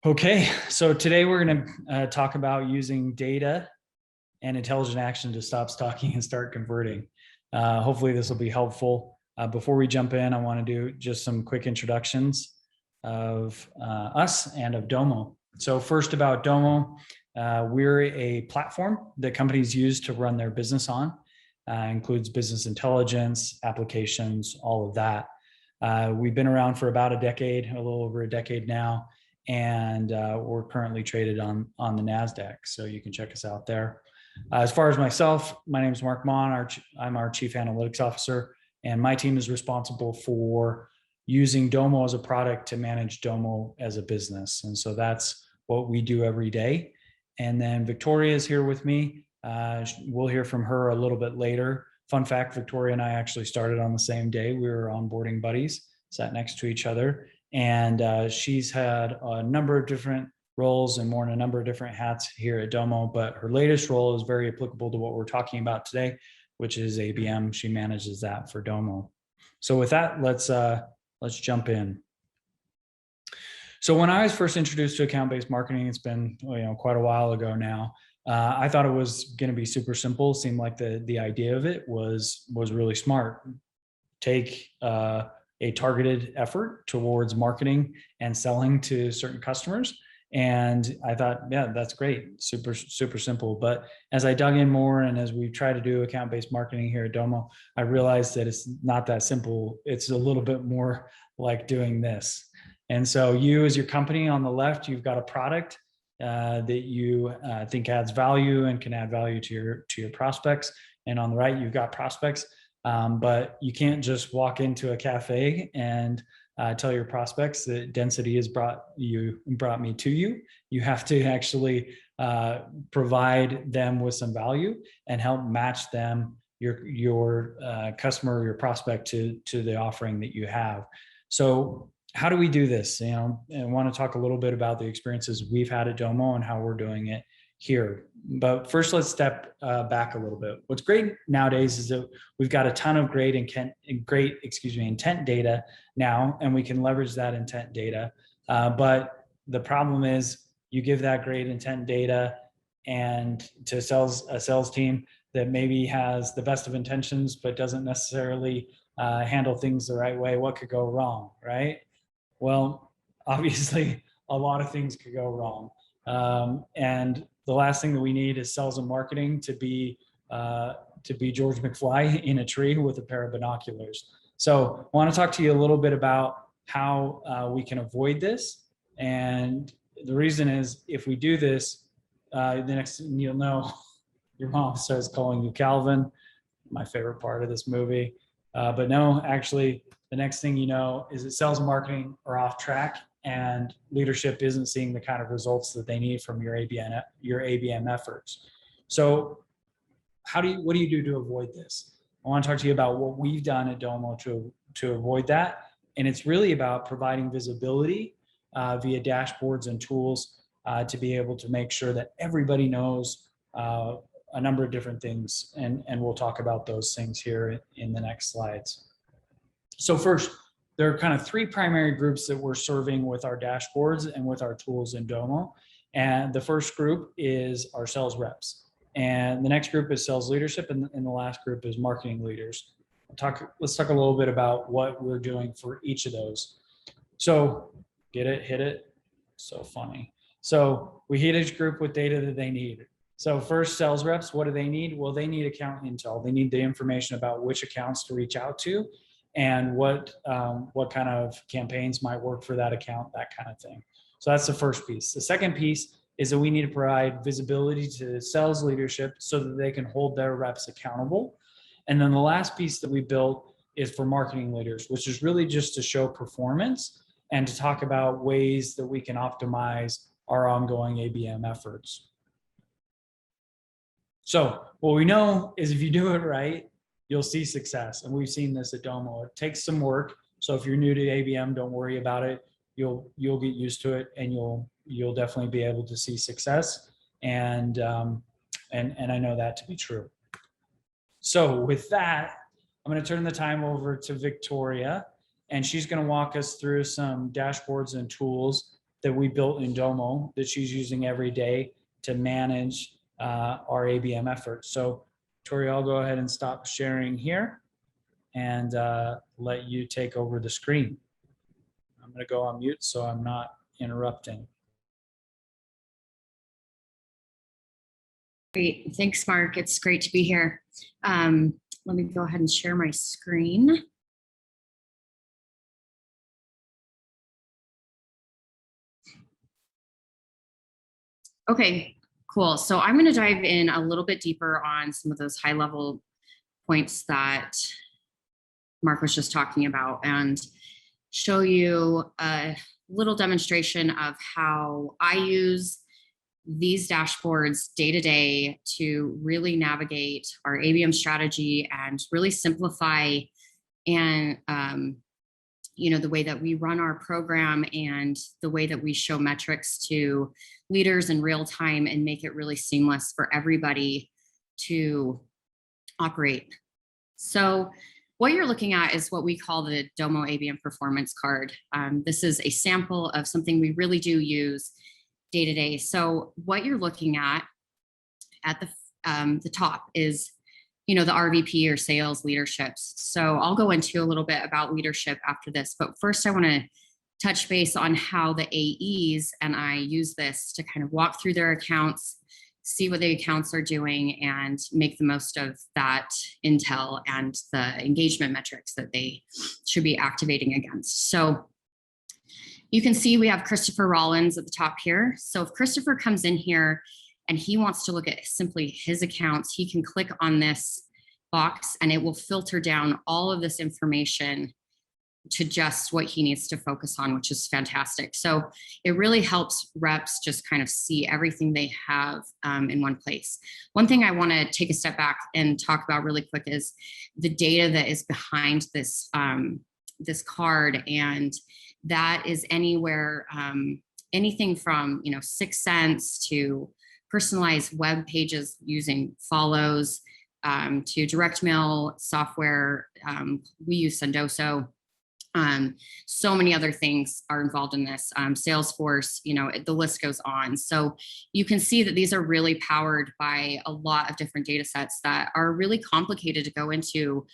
Okay, so today we're going to talk about using data and intelligent action to stop stalking and start converting. Hopefully this will be helpful. Before we jump in, I want to do just some quick introductions of us and of Domo. So first about Domo, we're a platform that companies use to run their business on. Includes business intelligence, applications, all of that. We've been around for about a decade, a little over a decade now, and we're currently traded on the NASDAQ, so you can check us out there. As far as myself, my name is Maughan. I'm our Chief Analytics Officer, and my team is responsible for using Domo as a product to manage Domo as a business. And so that's what we do every day. And then Victoria is here with me. We'll hear from her a little bit later. Fun fact, Victoria and I actually started on the same day. We were onboarding buddies, sat next to each other. And she's had a number of different roles and worn a number of different hats here at Domo, but her latest role is very applicable to what we're talking about today, which is ABM. She manages that for Domo. So with that, let's jump in. So when I was first introduced to account-based marketing, it's been quite a while ago now. I thought it was going to be super simple. Seemed like the idea of it was really smart. Take a targeted effort towards marketing and selling to certain customers. And I thought, yeah, that's great. Super simple. But as I dug in more and as we try to do account-based marketing here at Domo, I realized that it's not that simple. It's a little bit more like doing this. And so you as your company on the left, you've got a product that you think adds value and can add value to your prospects. And on the right, you've got prospects. But you can't just walk into a cafe and tell your prospects that density has brought me to you. You have to actually provide them with some value and help match them, your customer, your prospect to the offering that you have. So how do we do this? And I want to talk a little bit about the experiences we've had at Domo and how we're doing it here. But first, let's step back a little bit. What's great nowadays is that we've got a ton of great intent data now, and we can leverage that intent data. But the problem is you give that great intent data and to a sales team that maybe has the best of intentions, but doesn't necessarily handle things the right way. What could go wrong, right? Well, obviously, a lot of things could go wrong. And the last thing that we need is sales and marketing to be George McFly in a tree with a pair of binoculars. So I want to talk to you a little bit about how we can avoid this. And the reason is if we do this, the next thing you'll know, your mom starts calling you Calvin, my favorite part of this movie. But no, actually, the next thing you know is that sales and marketing are off track and leadership isn't seeing the kind of results that they need from your ABM efforts. So what do you do to avoid this? I want to talk to you about what we've done at Domo to avoid that. And it's really about providing visibility via dashboards and tools to be able to make sure that everybody knows a number of different things. And we'll talk about those things here in the next slides. So first, there are kind of three primary groups that we're serving with our dashboards and with our tools in Domo. And the first group is our sales reps. And the next group is sales leadership. And the last group is marketing leaders. Let's talk a little bit about what we're doing for each of those. So get it, hit it. So funny. So we hit each group with data that they need. So first, sales reps, what do they need? Well, they need account intel. They need the information about which accounts to reach out to and what kind of campaigns might work for that account, that kind of thing. So that's the first piece. The second piece is that we need to provide visibility to sales leadership so that they can hold their reps accountable. And then the last piece that we built is for marketing leaders, which is really just to show performance and to talk about ways that we can optimize our ongoing ABM efforts. So what we know is if you do it right, you'll see success. And we've seen this at Domo. It takes some work. So if you're new to ABM, don't worry about it. You'll get used to it and you'll definitely be able to see success. And I know that to be true. So with that, I'm going to turn the time over to Victoria, and she's going to walk us through some dashboards and tools that we built in Domo that she's using every day to manage our ABM efforts. So Tori, I'll go ahead and stop sharing here and let you take over the screen. I'm going to go on mute so I'm not interrupting. Great. Thanks, Mark. It's great to be here. Let me go ahead and share my screen. Okay, cool. So I'm going to dive in a little bit deeper on some of those high level points that Mark was just talking about and show you a little demonstration of how I use these dashboards day to day to really navigate our ABM strategy and really simplify and the way that we run our program and the way that we show metrics to leaders in real time and make it really seamless for everybody to operate. So what you're looking at is what we call the Domo ABM performance card. This is a sample of something we really do use day to day. So what you're looking at the top is the RVP or sales leaderships. So I'll go into a little bit about leadership after this, but first I want to touch base on how the AEs and I use this to kind of walk through their accounts, see what the accounts are doing, and make the most of that intel and the engagement metrics that they should be activating against. So you can see we have Christopher Rollins at the top here. So if Christopher comes in here and he wants to look at simply his accounts, he can click on this box and it will filter down all of this information to just what he needs to focus on, which is fantastic. So it really helps reps just kind of see everything they have in one place. One thing I want to take a step back and talk about really quick is the data that is behind this, this card. And that is anywhere, anything from, 6 cents to personalized web pages using follows, to direct mail software. We use Sendoso. So many other things are involved in this. Salesforce, the list goes on. So you can see that these are really powered by a lot of different data sets that are really complicated to go into,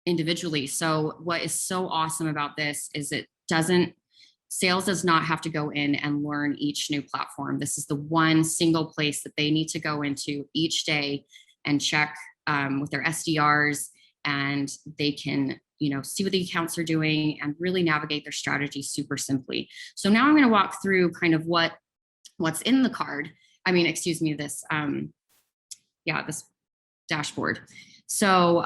individually. So what is so awesome about this is sales does not have to go in and learn each new platform. This is the one single place that they need to go into each day and check with their SDRs, and they can, see what the accounts are doing and really navigate their strategy super simply. So now I'm going to walk through kind of what's in the card. This, this dashboard. So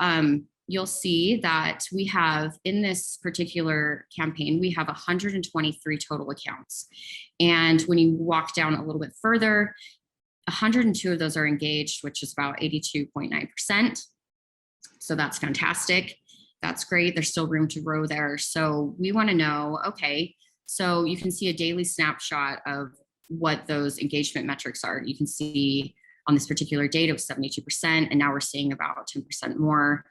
you'll see that we have, in this particular campaign, we have 123 total accounts. And when you walk down a little bit further, 102 of those are engaged, which is about 82.9%. So that's fantastic. That's great. There's still room to grow there. So we want to know, okay, so you can see a daily snapshot of what those engagement metrics are. You can see on this particular date, it was 72%, and now we're seeing about 10% more,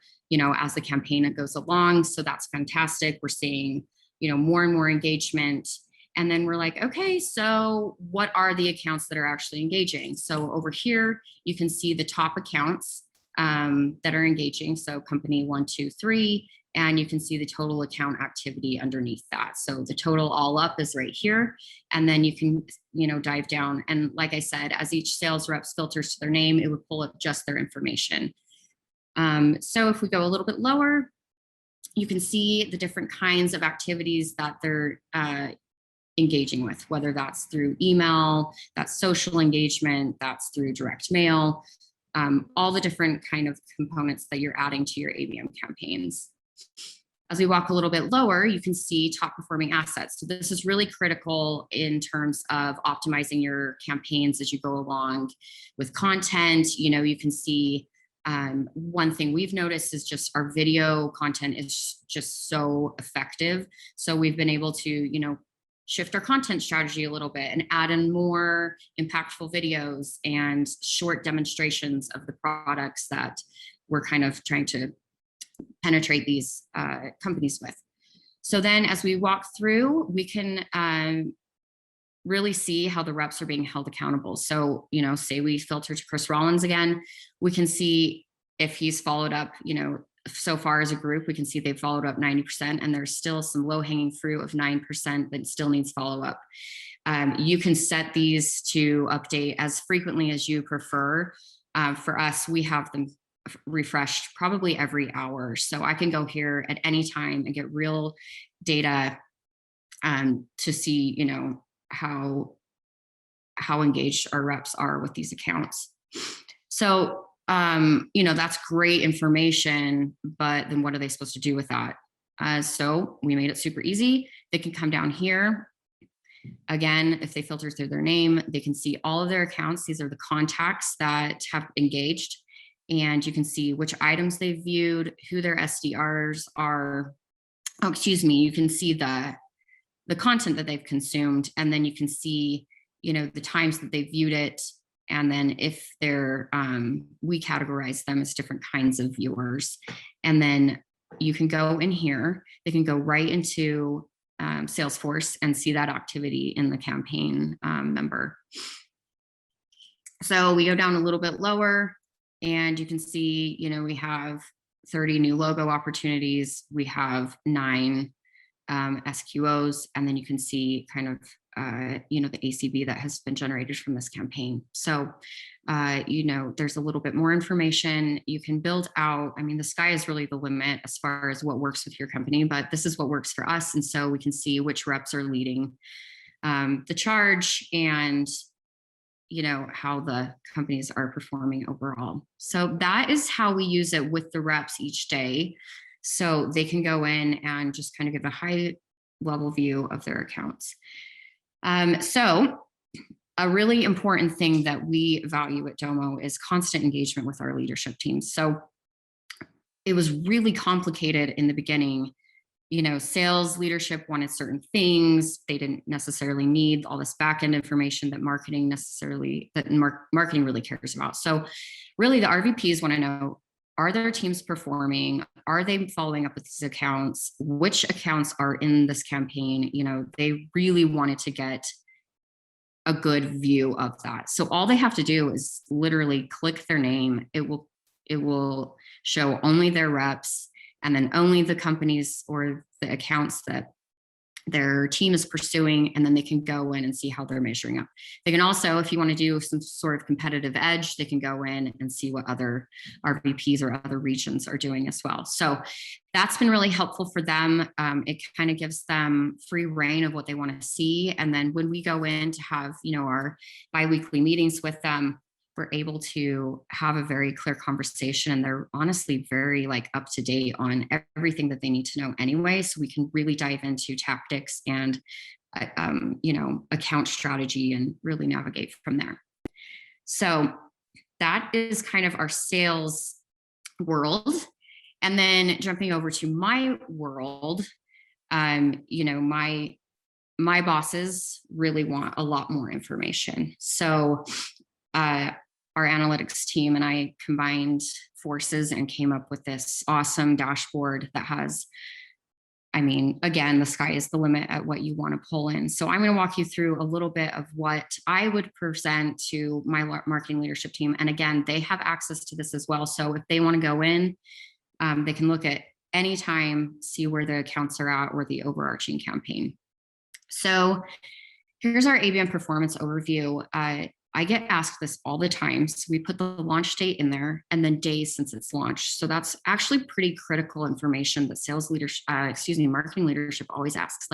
as the campaign goes along. So that's fantastic. We're seeing, more and more engagement. And then we're like, okay, so what are the accounts that are actually engaging? So over here, you can see the top accounts that are engaging. So company 1, 2, 3, and you can see the total account activity underneath that. So the total all up is right here. And then you can, dive down. And like I said, as each sales rep filters to their name, it would pull up just their information. So if we go a little bit lower, you can see the different kinds of activities that they're engaging with, whether that's through email, that's social engagement, that's through direct mail, all the different kind of components that you're adding to your ABM campaigns. As we walk a little bit lower, you can see top performing assets. So this is really critical in terms of optimizing your campaigns as you go along with content. You can see one thing we've noticed is just our video content is just so effective. So we've been able to, shift our content strategy a little bit and add in more impactful videos and short demonstrations of the products that we're kind of trying to penetrate these companies with. So then as we walk through, we can really see how the reps are being held accountable. So, say we filter to Chris Rollins again, we can see if he's followed up, so far as a group, we can see they've followed up 90%, and there's still some low hanging fruit of 9% that still needs follow up. You can set these to update as frequently as you prefer. For us, we have them refreshed probably every hour. So I can go here at any time and get real data to see, how engaged our reps are with these accounts. So, that's great information, but then what are they supposed to do with that? So we made it super easy. They can come down here. Again, if they filter through their name, they can see all of their accounts. These are the contacts that have engaged, and you can see which items they've viewed, who their SDRs are. Oh, excuse me. You can see the content that they've consumed, and then you can see, the times that they viewed it. And then if they're, we categorize them as different kinds of viewers. And then you can go in here, they can go right into Salesforce and see that activity in the campaign member. So we go down a little bit lower, and you can see, we have 30 new logo opportunities. We have 9 SQOs, and then you can see kind of, the ACV that has been generated from this campaign. So, there's a little bit more information you can build out. I mean, the sky is really the limit as far as what works with your company, but this is what works for us. And so we can see which reps are leading the charge, and how the companies are performing overall. So that is how we use it with the reps each day. So they can go in and just kind of give a high level view of their accounts. So a really important thing that we value at Domo is constant engagement with our leadership teams. So it was really complicated in the beginning. Sales leadership wanted certain things. They didn't necessarily need all this back-end information that marketing really cares about. So really the RVPs want to know, are their teams performing? Are they following up with these accounts? Which accounts are in this campaign? They really wanted to get a good view of that. So all they have to do is literally click their name. It will show only their reps, and then only the companies or the accounts that their team is pursuing, and then they can go in and see how they're measuring up. They can also, if you want to do some sort of competitive edge, they can go in and see what other RVPs or other regions are doing as well. So that's been really helpful for them. It kind of gives them free reign of what they want to see. And then when we go in to have, our biweekly meetings with them, we're able to have a very clear conversation, and they're honestly very up to date on everything that they need to know anyway. So we can really dive into tactics and, account strategy, and really navigate from there. So that is kind of our sales world. And then jumping over to my world, my bosses really want a lot more information. So, our analytics team and I combined forces and came up with this awesome dashboard that has, again, the sky is the limit at what you want to pull in. So I'm going to walk you through a little bit of what I would present to my marketing leadership team. And again, they have access to this as well. So if they want to go in, they can look at any time, see where the accounts are at, or the overarching campaign. So here's our ABM performance overview. I get asked this all the time. So we put the launch date in there, and then days since it's launched. So that's actually pretty critical information that marketing leadership always asks.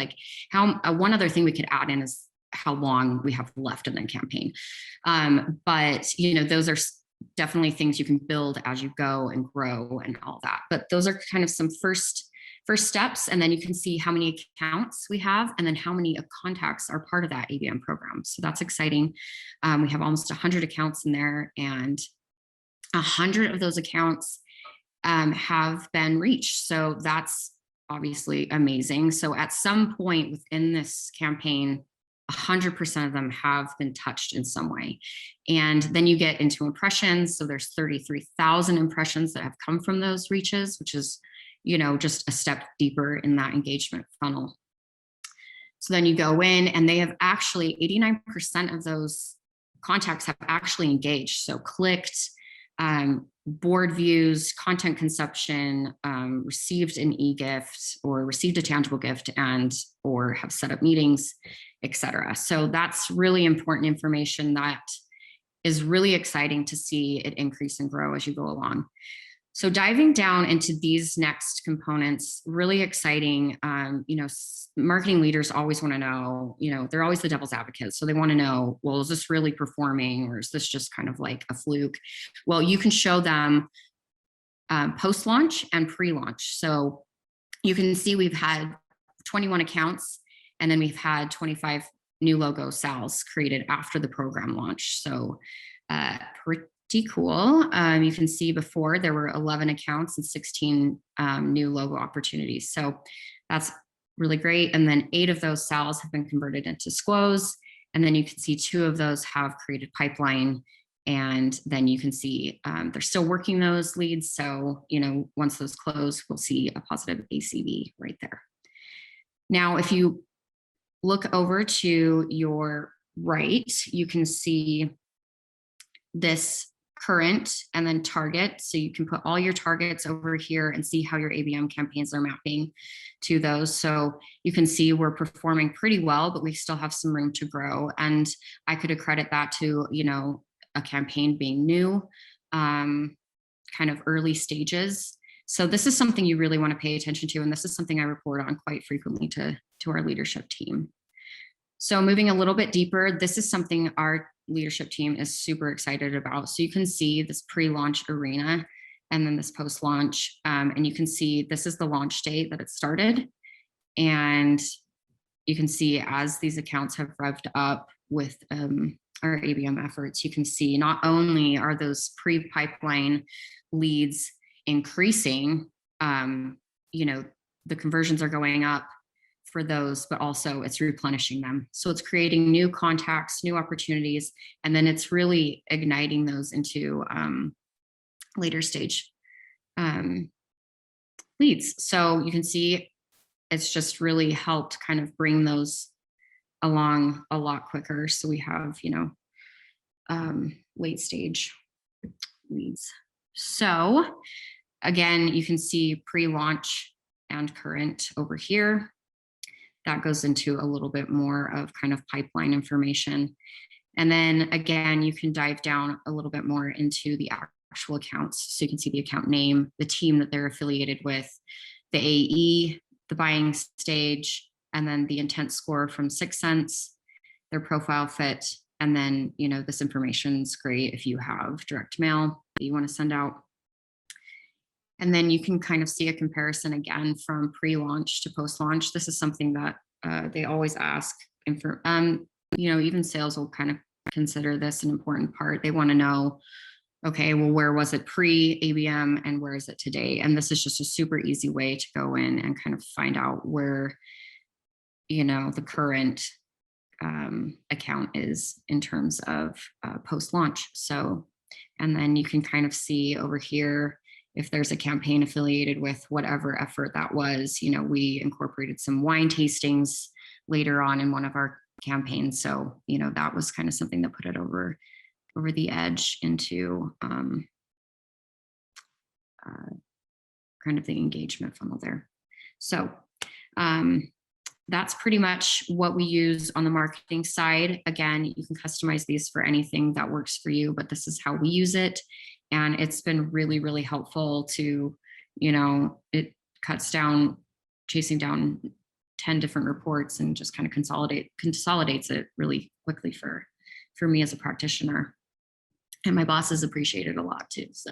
One other thing we could add in is how long we have left in the campaign. But those are definitely things you can build as you go and grow and all that. But those are kind of some first steps. And then you can see how many accounts we have, and then how many contacts are part of that ABM program. So that's exciting. We have almost 100 accounts in there, and 100 of those accounts have been reached. So that's obviously amazing. So at some point within this campaign, 100% of them have been touched in some way. And then you get into impressions. So there's 33,000 impressions that have come from those reaches, which is just a step deeper in that engagement funnel. So then you go in, and they have actually 89% of those contacts have actually engaged. So clicked, board views, content consumption, received an e-gift or received a tangible gift, and or have set up meetings, etc. So that's really important information that is really exciting to see it increase and grow as you go along. So diving down into these next components, really exciting. Marketing leaders always want to know, they're always the devil's advocate. So they want to know, well, is this really performing, or is this just kind of like a fluke? Well, you can show them post-launch and pre-launch. So you can see we've had 21 accounts, and then we've had 25 new logo sales created after the program launch. So pretty cool. You can see before there were 11 accounts and 16 new logo opportunities. So that's really great. And then 8 of those sales have been converted into SQOs. And then you can see 2 of those have created pipeline. And then you can see they're still working those leads. So, once those close, we'll see a positive ACV right there. Now, if you look over to your right, you can see this current and then target. So you can put all your targets over here and see how your ABM campaigns are mapping to those. So you can see we're performing pretty well, but we still have some room to grow. And I could accredit that to, a campaign being new, kind of early stages. So this is something you really want to pay attention to. And this is something I report on quite frequently to our leadership team. So moving a little bit deeper, this is something our leadership team is super excited about. So you can see this pre-launch arena and then this post-launch. And you can see this is the launch date that it started. And you can see as these accounts have revved up with our ABM efforts, you can see not only are those pre-pipeline leads increasing, the conversions are going up for those, but also it's replenishing them. So it's creating new contacts, new opportunities, and then it's really igniting those into later stage leads. So you can see it's just really helped kind of bring those along a lot quicker. So we have, late stage leads. So again, you can see pre-launch and current over here. That goes into a little bit more of kind of pipeline information. And then again, you can dive down a little bit more into the actual accounts. So you can see the account name, the team that they're affiliated with, the AE, the buying stage, and then the intent score from 6 cents, their profile fit. And then, this information's great if you have direct mail that you want to send out. And then you can kind of see a comparison again from pre-launch to post-launch. This is something that they always ask. Even sales will kind of consider this an important part. They want to know, okay, well, where was it pre-ABM and where is it today? And this is just a super easy way to go in and kind of find out where, the current account is in terms of post-launch. So, and then you can kind of see over here, if there's a campaign affiliated with whatever effort that was, we incorporated some wine tastings later on in one of our campaigns. So, that was kind of something that put it over the edge into kind of the engagement funnel there. So that's pretty much what we use on the marketing side. Again, you can customize these for anything that works for you, but this is how we use it. And it's been really, really helpful to, it cuts down, chasing down 10 different reports and just kind of consolidates it really quickly for me as a practitioner. And my bosses appreciate it a lot too. So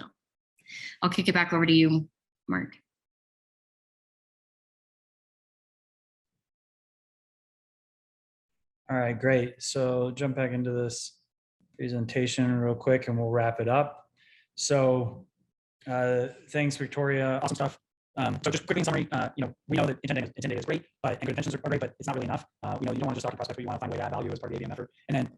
I'll kick it back over to you, Mark. All right, great. So jump back into this presentation real quick and we'll wrap it up. So thanks, Victoria. Awesome stuff. So just quickly in summary, we know that intent data is great, and good intentions are great, but it's not really enough. You don't want to just talk to prospects, but you want to find a way to add value as part of the ABM effort. And then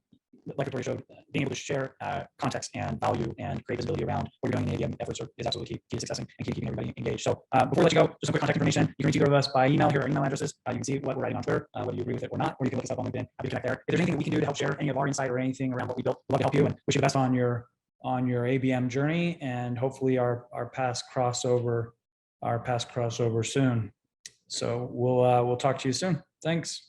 like Victoria showed, being able to share context and value and create visibility around what you're doing in ABM efforts is absolutely key to success and keeping everybody engaged. So before we let you go, just some quick contact information. You can reach either of us by email. Here are our email addresses. You can see what we're writing on Twitter, whether you agree with it or not, or you can look us up on LinkedIn. Happy to connect there. If there's anything that we can do to help share any of our insight or anything around what we built, we'd love to help you and wish you the best on your ABM journey, and hopefully our past crossover soon. So we'll talk to you soon. Thanks.